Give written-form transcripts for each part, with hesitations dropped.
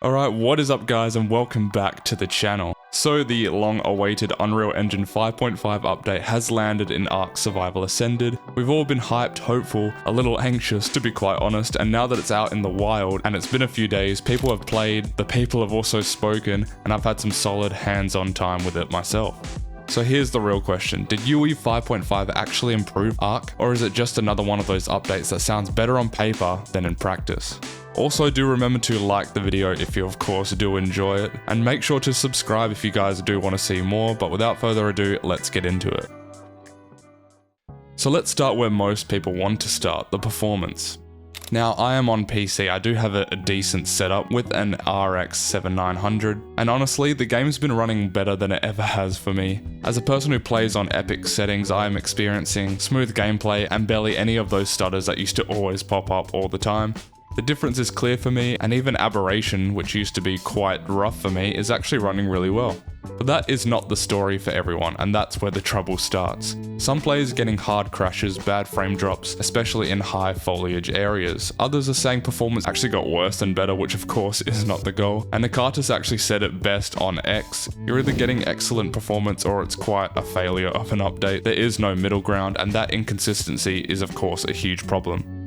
Alright, what is up guys and welcome back to the channel. So the long-awaited Unreal Engine 5.5 update has landed in ARK Survival Ascended. We've all been hyped, hopeful, a little anxious to be quite honest, and now that it's out in the wild and it's been a few days, people have played, the people have also spoken, and I've had some solid hands-on time with it myself. So here's the real question, did UE 5.5 actually improve ARK, or is it just another one of those updates that sounds better on paper than in practice? Also, do remember to like the video if you of course do enjoy it, and make sure to subscribe if you guys do want to see more, but without further ado, let's get into it. So let's start where most people want to start, the performance. Now, I am on PC, I do have a decent setup with an RX 7900, and honestly, the game's been running better than it ever has for me. As a person who plays on epic settings, I am experiencing smooth gameplay and barely any of those stutters that used to always pop up all the time. The difference is clear for me, and even Aberration, which used to be quite rough for me, is actually running really well. But that is not the story for everyone, and that's where the trouble starts. Some players are getting hard crashes, bad frame drops, especially in high foliage areas. Others are saying performance actually got worse than better, which of course is not the goal. And Nakatis actually said it best on X. You're either getting excellent performance or it's quite a failure of an update. There is no middle ground, and that inconsistency is of course a huge problem.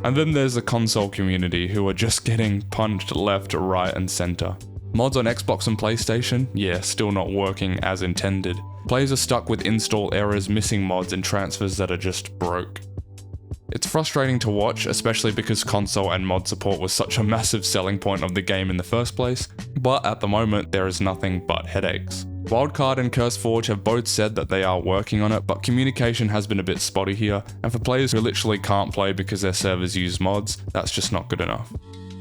And then there's the console community who are just getting punched left, right and center. Mods on Xbox and PlayStation? Yeah, still not working as intended. Players are stuck with install errors, missing mods and transfers that are just broke. It's frustrating to watch, especially because console and mod support was such a massive selling point of the game in the first place, but at the moment there is nothing but headaches. Wildcard and CurseForge have both said that they are working on it, but communication has been a bit spotty here, and for players who literally can't play because their servers use mods, that's just not good enough.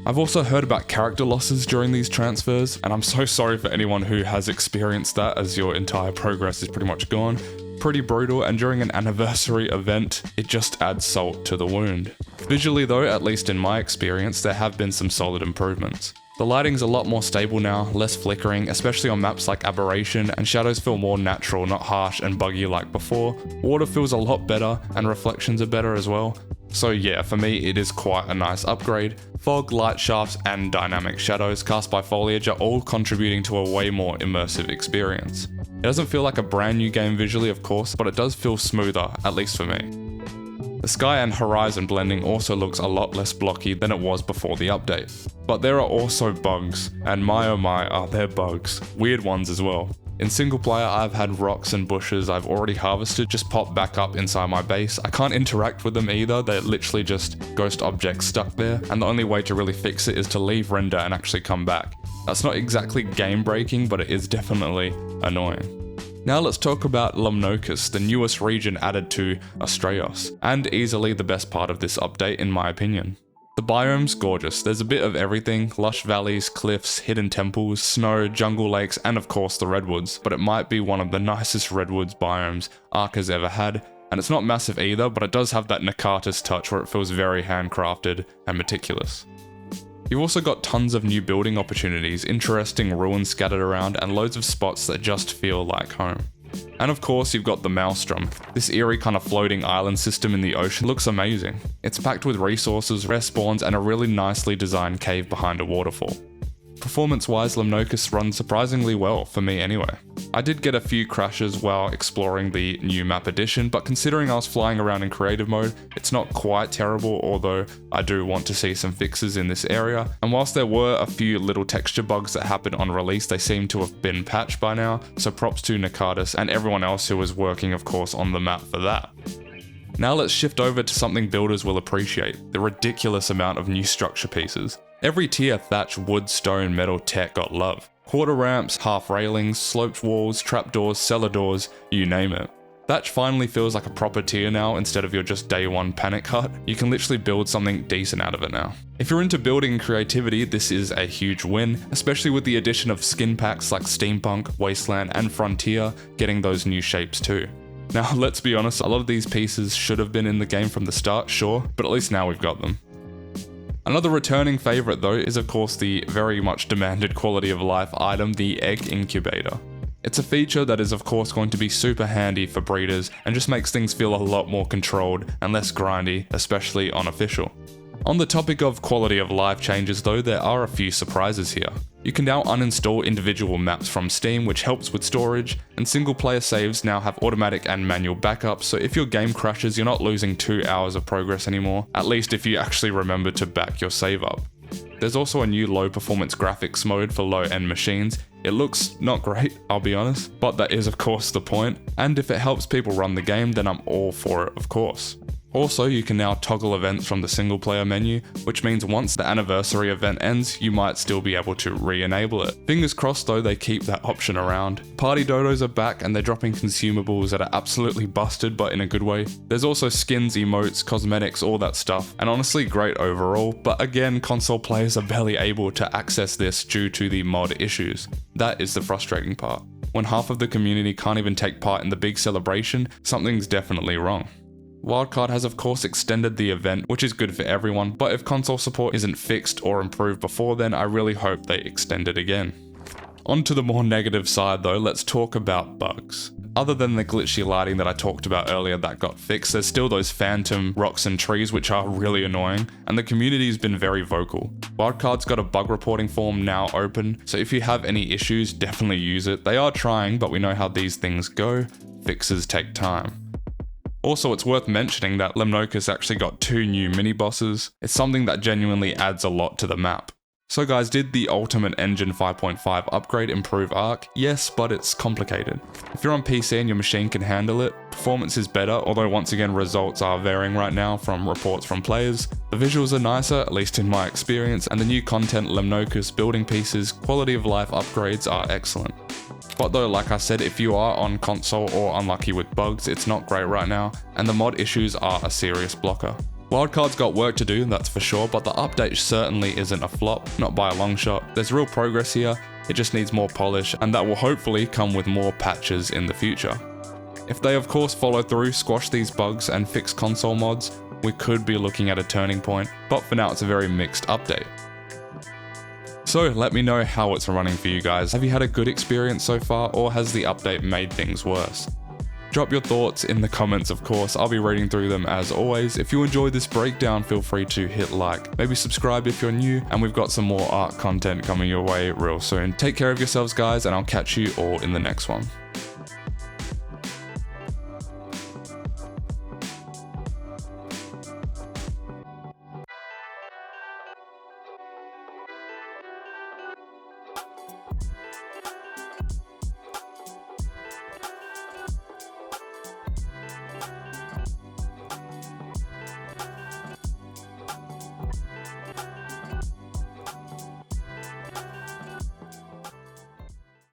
I've also heard about character losses during these transfers, and I'm so sorry for anyone who has experienced that, as your entire progress is pretty much gone. Pretty brutal, and during an anniversary event, it just adds salt to the wound. Visually though, at least in my experience, there have been some solid improvements. The lighting's a lot more stable now, less flickering, especially on maps like Aberration, and shadows feel more natural, not harsh and buggy like before. Water feels a lot better, and reflections are better as well. So yeah, for me it is quite a nice upgrade. Fog, light shafts, and dynamic shadows cast by foliage are all contributing to a way more immersive experience. It doesn't feel like a brand new game visually of course, but it does feel smoother, at least for me. The sky and horizon blending also looks a lot less blocky than it was before the update. But there are also bugs, and my oh my are there bugs. Weird ones as well. In single player, I've had rocks and bushes I've already harvested just pop back up inside my base. I can't interact with them either, they're literally just ghost objects stuck there, and the only way to really fix it is to leave render and actually come back. That's not exactly game breaking, but it is definitely annoying. Now let's talk about Lemnokus, the newest region added to Astraeos, and easily the best part of this update in my opinion. The biome's gorgeous, there's a bit of everything, lush valleys, cliffs, hidden temples, snow, jungle lakes, and of course the redwoods, but it might be one of the nicest redwoods biomes ARK has ever had, and it's not massive either, but it does have that Nakatis touch where it feels very handcrafted and meticulous. You've also got tons of new building opportunities, interesting ruins scattered around, and loads of spots that just feel like home. And of course you've got the Maelstrom. This eerie kind of floating island system in the ocean looks amazing. It's packed with resources, rare spawns, and a really nicely designed cave behind a waterfall. Performance-wise, Lemnokus runs surprisingly well, for me anyway. I did get a few crashes while exploring the new map addition, but considering I was flying around in creative mode, it's not quite terrible, although I do want to see some fixes in this area. And whilst there were a few little texture bugs that happened on release, they seem to have been patched by now, so props to Nakatis and everyone else who was working of course on the map for that. Now let's shift over to something builders will appreciate, the ridiculous amount of new structure pieces. Every tier thatch, wood, stone, metal, tech got love. Quarter ramps, half railings, sloped walls, trapdoors, cellar doors, you name it. Thatch finally feels like a proper tier now instead of your just day one panic hut. You can literally build something decent out of it now. If you're into building and creativity, this is a huge win, especially with the addition of skin packs like Steampunk, Wasteland, and Frontier getting those new shapes too. Now let's be honest, a lot of these pieces should have been in the game from the start, sure, but at least now we've got them. Another returning favourite though is of course the very much demanded quality of life item, the egg incubator. It's a feature that is of course going to be super handy for breeders and just makes things feel a lot more controlled and less grindy, especially on official. On the topic of quality of life changes though, there are a few surprises here. You can now uninstall individual maps from Steam, which helps with storage, and single player saves now have automatic and manual backups, so if your game crashes you're not losing 2 hours of progress anymore, at least if you actually remember to back your save up. There's also a new low performance graphics mode for low end machines. It looks not great, I'll be honest, but that is of course the point, and if it helps people run the game then I'm all for it of course. Also, you can now toggle events from the single player menu, which means once the anniversary event ends, you might still be able to re-enable it. Fingers crossed though they keep that option around. Party dodos are back and they're dropping consumables that are absolutely busted, but in a good way. There's also skins, emotes, cosmetics, all that stuff, and honestly great overall, but again, console players are barely able to access this due to the mod issues. That is the frustrating part. When half of the community can't even take part in the big celebration, something's definitely wrong. Wildcard has of course extended the event, which is good for everyone, but if console support isn't fixed or improved before then, I really hope they extend it again. On to the more negative side though, let's talk about bugs. Other than the glitchy lighting that I talked about earlier that got fixed, there's still those phantom rocks and trees which are really annoying, and the community's been very vocal. Wildcard's got a bug reporting form now open, so if you have any issues, definitely use it. They are trying, but we know how these things go. Fixes take time. Also, it's worth mentioning that Lemnokus actually got 2 new mini-bosses. It's something that genuinely adds a lot to the map. So guys, did the Ultimate Engine 5.5 upgrade improve ARK? Yes, but it's complicated. If you're on PC and your machine can handle it, performance is better, although once again results are varying right now from reports from players. The visuals are nicer, at least in my experience, and the new content, Lemnokus, building pieces, quality of life upgrades are excellent. But though, like I said, if you are on console or unlucky with bugs, it's not great right now, and the mod issues are a serious blocker. Wildcard's got work to do, that's for sure, but the update certainly isn't a flop, not by a long shot. There's real progress here, it just needs more polish, and that will hopefully come with more patches in the future. If they of course follow through, squash these bugs, and fix console mods, we could be looking at a turning point, but for now it's a very mixed update. So let me know how it's running for you guys. Have you had a good experience so far, or has the update made things worse? Drop your thoughts in the comments of course, I'll be reading through them as always. If you enjoyed this breakdown, feel free to hit like, maybe subscribe if you're new, and we've got some more ARK content coming your way real soon. Take care of yourselves guys, and I'll catch you all in the next one.